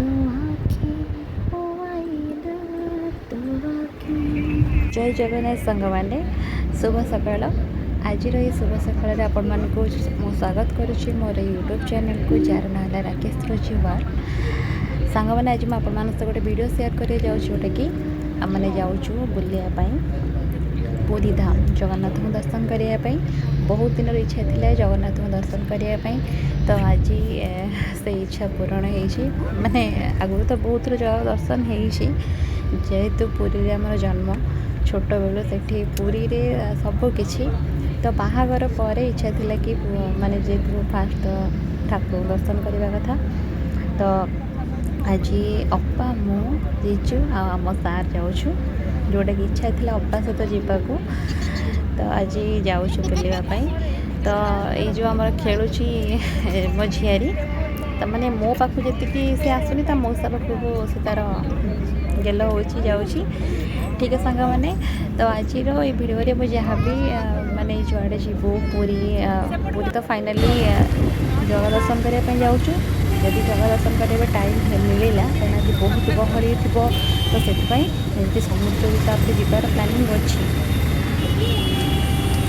तो आखि ओ आईना तो आखि। जय जगन्नाथ संग मैंने शुभ सकाळ। आज शुभ सकाळ आपण मानकु मु स्वागत करुच्ची मोर यूट्यूब चैनल को जार ना है राकेश रुचिवार। सांग मैंने आज मुझे आप गोटे वीडियो शेयर कर जोटा कि आम मैंने जाऊँ बुलायापाई पुरी धाम जगन्नाथ को दर्शन करने। बहुत दिन इच्छा थी जगन्नाथ को दर्शन करने, तो आज से इच्छा पूरण हो माने आगु तो बहुत जगह दर्शन जेहेतु पुरी आम जन्म छोट बेलू से पुरी रे सबकि, तो बाहागर पर इच्छा थी कि माने जेहेतु फास्ट ठाकुर दर्शन करने कथा, तो आज अप्पा मु जीजु आम सार जाऊँ जोटा कि इच्छा थी अप्पा सहित जावाक, तो आज जाऊँ बुलायापाई। तो ये जो आम खेलुची मो झियारी, तो मैंने मो पाख जी सी आसुनी तो मौसा पाखक से तार गेल हो जाऊँगी। ठीक है सांग मैंने, तो आज ये भिडियो मुझे जहाँ भी माने जुआड़े जीवु पुरी पुरी तो फाइनाली जगह दर्शन करने जाऊँ। जदि जगह दर्शन करने टाइम मिलला कहीं आज बहुत गहली थी, तो से समुद्र हिसाब से जीवार प्लानिंग अच्छी,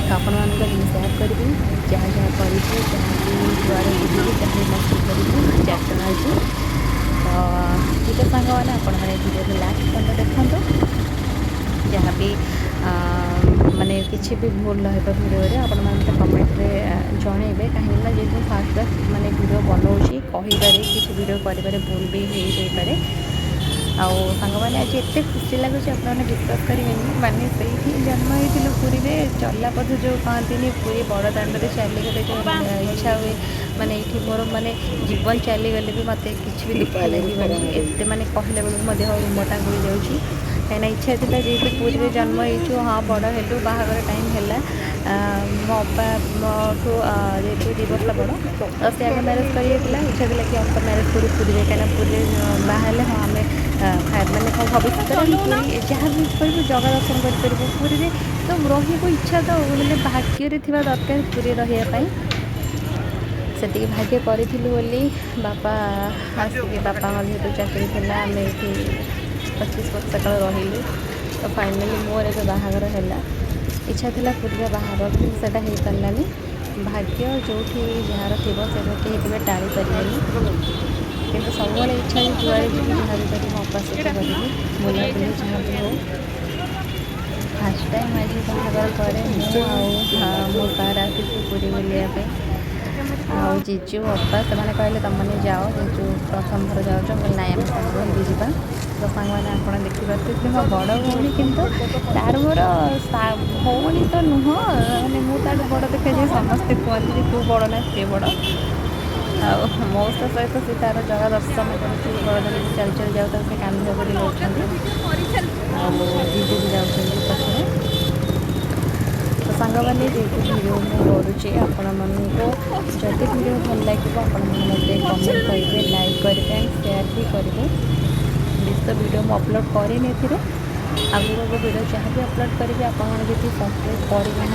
तो आपण मान सेयार करी जहाँ जहाँ करी जहाँ भी जुआड़े बुझी जहाँ मस्ती करी चार आज। तो ठीक है सांग मैंने आपण मैंने वीडियो लास्ट पर्यटन देखो, जहाँ भी माने किसी भी भूल रहा भिडियो आपण मैंने कमेंट्रे जनइबे कहीं जेहतु फास्ट फास्ट माने वीडियो बनाऊँगी कहीपर किसी वीडियो कर भूल भी हो पारे। आउ सांग मैंने आज एत खुशी लगुच आपने विश्वास करेंगे माने से जन्म हो पुरी में चला पथ जो कहती पुरी बड़ दाण्ड चलीगले जो इच्छा हुए माने ये मोर माने जीवन चलीगले भी मत कि भी दुख लगे एत माने कहला बेलू मो देह रुम टांग जाऊँगी। कहीं इच्छा थी जेहतु पुरी में जन्म हो हाँ बड़ हेलु बाहागर टाइम है मो अप्पा मोठू जेहतु 2 वर्ष बड़, तो से आगे मैरेज कर इच्छा थी कि अप्पा मैरेज करूँ पुरी में, कहीं पुरी बाहर हाँ आम मैंने कौन भविष्य पुरी जहाँ भी करूँ जगह दर्शन करूँ पुरी में, तो रही इच्छा तो मैंने भाग्य थी दरकार पुरी रही से भाग्य करी बापा आसिक बापा जेहतु चाकरी थी आम ये 25 वर्ष काल रही, तो फाइनाली मोर ए बाहागर है इच्छा थी पुरी बाहागर से हो पारानी भाग्य जो जार थी से कहीं टाणी पारे कि सब इच्छा जुआड़े जी जहाँ भी करी उपास करी बुलाबुली जहाँ भी हो। फास्ट टाइम आज बाहागर पर मो सार आसी पुरी बुलायापाई आउ जीजु अप्पा से कहले तुम मैंने जाओ जीजु प्रथम थर जाऊँ ना आम सारे जावा। तो सांग मैंने आप देखिपे मो बड़ भौणी किंतु तार मोर भौणी तो नुह मैंने मुझे बड़ देखे जाए समस्ते कहते तू बड़ ना सी बड़ मौसा सहित सी तार जगह दर्शन कर बड़द चल चल जाऊ से कांध कर जीजु भी जाऊँ पछे। तो सांग मैंने जेहतु वीडियो मुझे आपण मानू जदि वीडियो भल लगे आपण मैंने कमेंट करेंगे लाइक करेंगे एंड शेयर भी करेंगे। बेस तो वीडियो मुझे अपलोड करनी आगुरी वीडियो जहाँ भी अपलोड करेंगे आप सब्सक्राइब करना,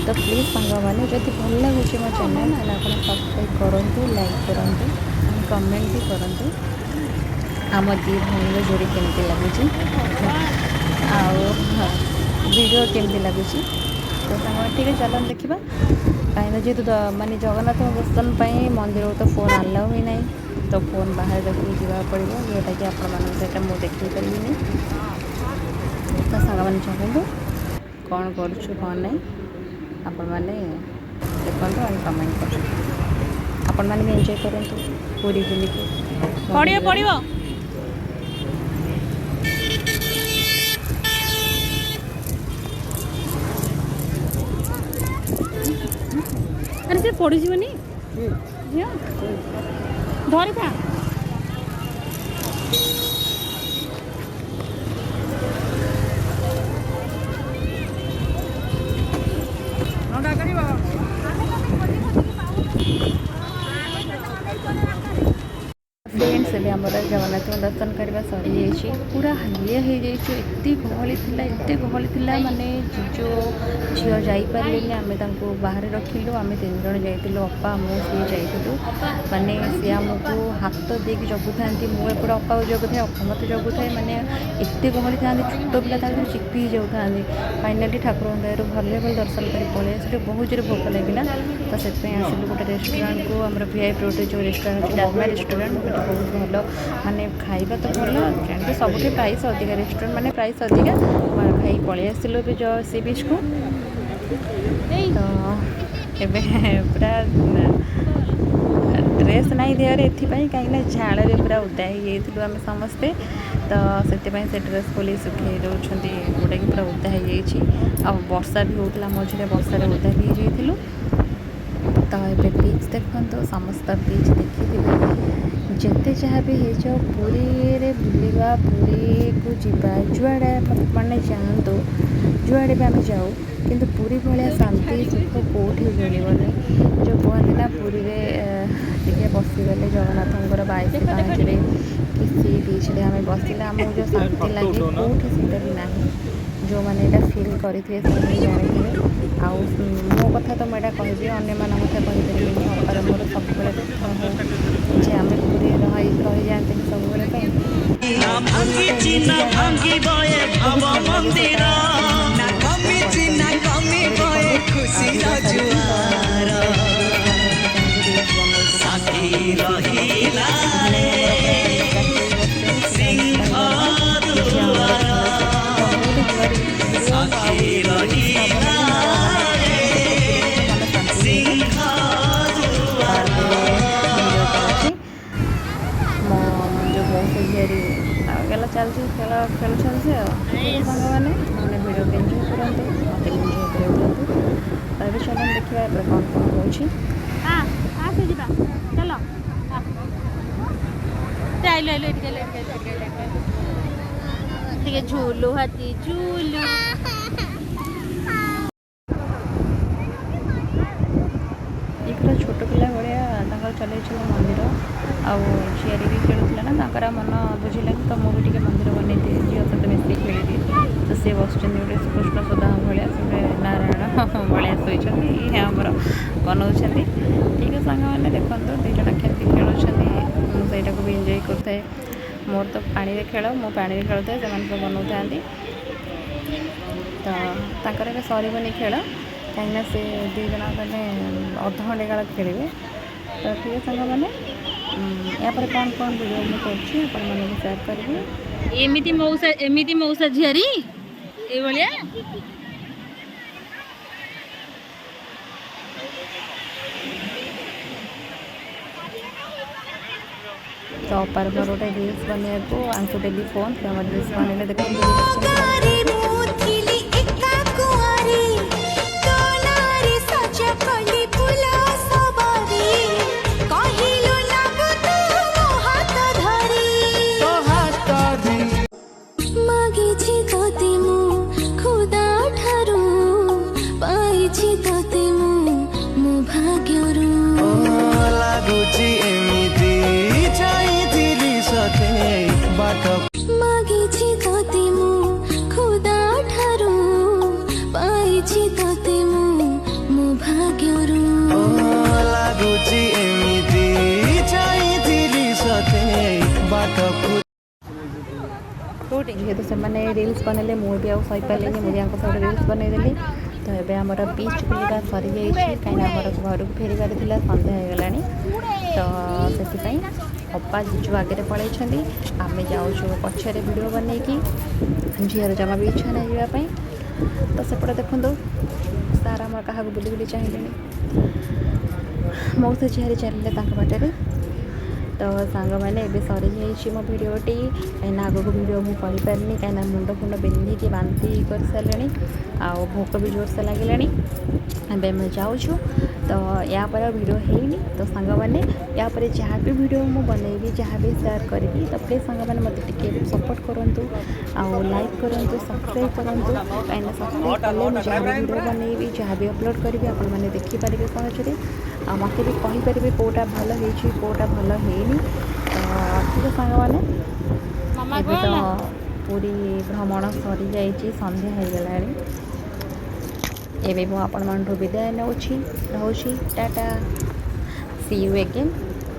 तो प्लीज़ सांग मैंने जब भल लगुच मो चैनल ना आप सब्सक्राइब करूँ लाइक करूँ कमेंट भी करूँ। आम दी भाई जोड़ी केमती लगुच वीडियो केमती लगुच, तो सांग ठीक है चलो देखा कहीं जेहतु माने जगन्नाथ दर्शन मंदिर तो फोन आलाउ ही ना, तो फोन बाहर रखी जावा पड़ो जोटा कि आपटा मुझे देखी पारि। तो सांग मैंने चाहूँ कौन करुँ कौन नहीं आपण मैंने देखो और कमेंट कर आपण मैंने भी एंजॉय करूँ पूरी बुलिक पड़ो। अरे से पड़ी जीवनी धरी था फ्रेंड्स भी आम जगन्नाथ दर्शन करवा सरी जाइए पूरा हालिया हो जाइए एत गहली थी माने जो झील जापारे आम बाहर रखिलु आम 3 जन जाइलु अप्पा मु सी जाइलु माने सी आमको हाथ देकी जगु था मुझे अप्पा को जगु था अप्पा मत जगु थाए माने एत गहली था छोट पिला चिपी जाता फाइनाली ठाकुर दयार भले भले दर्शन कर पलि आसिलु बहुत जोर भोक लगे तो से आसिलु गोटे रेस्टोरेंट को आम VIP रोड जो रेस्टोरेंट अच्छे डालमा रेस्टोरेंट बहुत भल माने खाइबा तो भल जानते सब प्राइस अधिका रेस्टोरेंट माने प्राइस अधिका खाई पलि आसिलु जो सी बीच को तो एबे पूरा ड्रेस नाई देहर एपाई कहीं झाड़ पूरा उदा हो आम समस्ते तो से ड्रेस खोली सुखे दौरान जोटा कि पूरा उदा हो वर्षा भी होता मझे वर्षा उदा भी जाइलु तो ये बीच देखो समस्त बीच देखिए जिते जहाँ भी हो जाओ पुरी रे बुलवा पुरी को जीवा जुआड़े मैंने जातु जुआड़े भी आम जाऊ किंतु पुरी भाया शांति सुख कौटी मिलबनी जो कहते ना पुरी टे बसीगले जगन्नाथर 22 पाँच कि सी बीच आम बसले आमको जो शांति लगे कौटी सीटा भी ना जो मैंने फिल करेंगे जानी आउ मो कथा तो मुझे कहि अन्य मान कथा कहीपरि अपार मोर सब जे आम पूरी रही जाते गला चलती खेल खेलुंट मैंने भिडियो को एंजॉय करते मत एंजॉय कर तभी चल देखा कौन कौन हो झूलू हाथी झूलू छोट पिला भाया चल मंदिर आउ झील भी खेलुला ना मन बुझे तो मुझे टे मंदिर बनई दिए झील सहित मिसिक खेली तो सी बस गोटे कृष्ण सुधा भाया से नारायण भाया शोचती आमर बनाऊँ ठीक है सांग मैंने देखो दुईज केमती खेलुं सहीटा को भी एंजॉय करते मोर तो पानी खेल मो पानी खेलुए से सब बनाऊँ तो सरबनी खेल कहीं से 2 जन मैंने अधघंटे काल खेलेंगे तो ठीक है सांग मैंने या पर कौन कौन वीडियो मुझे कर शेयर करी एमती मौसा झीरी ये तो अपार मोर गोटे रील्स बनने को आंसू डेली फोन से रील्स बनने देखो जेहेतु से रील्स बनले मुझे भी सही पारे मुझे सब रील्स बनईदेली तो ये आम बीच बुलवा सरी जाइए कहीं घर को फेरबार था सन्ध्या हो गला तो से अप्पा जीजु आगे पलि आम जाऊँ पछरे वीडियो बनईकि झील जमा भी इच्छा नहीं जावाई तो सेपटे देखो सार आम क्या बुली बुली चाहिए मौसा झील चलिए बाटर तो सांग मैंने ए सरी जाइए मो भिडटी कहीं आग को भिड मुझे पारे कहीं मुंड फुंड बेंधिकी बांति कर सारे आउ भोक भी जोर से लगे मैं जाऊँ तो या पर भिडियो है तो सांग मैंने या पर जहाँ भी भिडियो मुझे बनईबी जहाँ भी शेयर करी तो प्लीज सांग मैंने मत सपोर्ट करूँ आउ लाइक करूँ सब्सक्राइब करूँ कहीं सब्सक्राइब कले मुझे जहाँ भी भिडियो बनईबी जहाँ भी अपलोड करी आपने देखिपारे सहजरे आ मत भी कहींपारे कौटा भल हो कौटा भल है ठीक ସାଙ୍ଗମାନେ ମାମା ଏବେ ତ ଗଲା ପୁରୀ ଭ୍ରମଣ ସରିଯାଇଛି, ସନ୍ଧ୍ୟା ହେଇଗଲାଣି। ଏବେ ମୁଁ ଆପଣମାନଠୁ ବିଦାୟ ନେଉଛି, ରହୁଛି, ଟାଟା, ସି ୟୁ ଏଗେନ୍।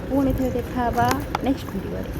ପୁଣି ଥରେ ଦେଖା ହେବା ନେକ୍ସଟ ଭିଡ଼ିଓରେ।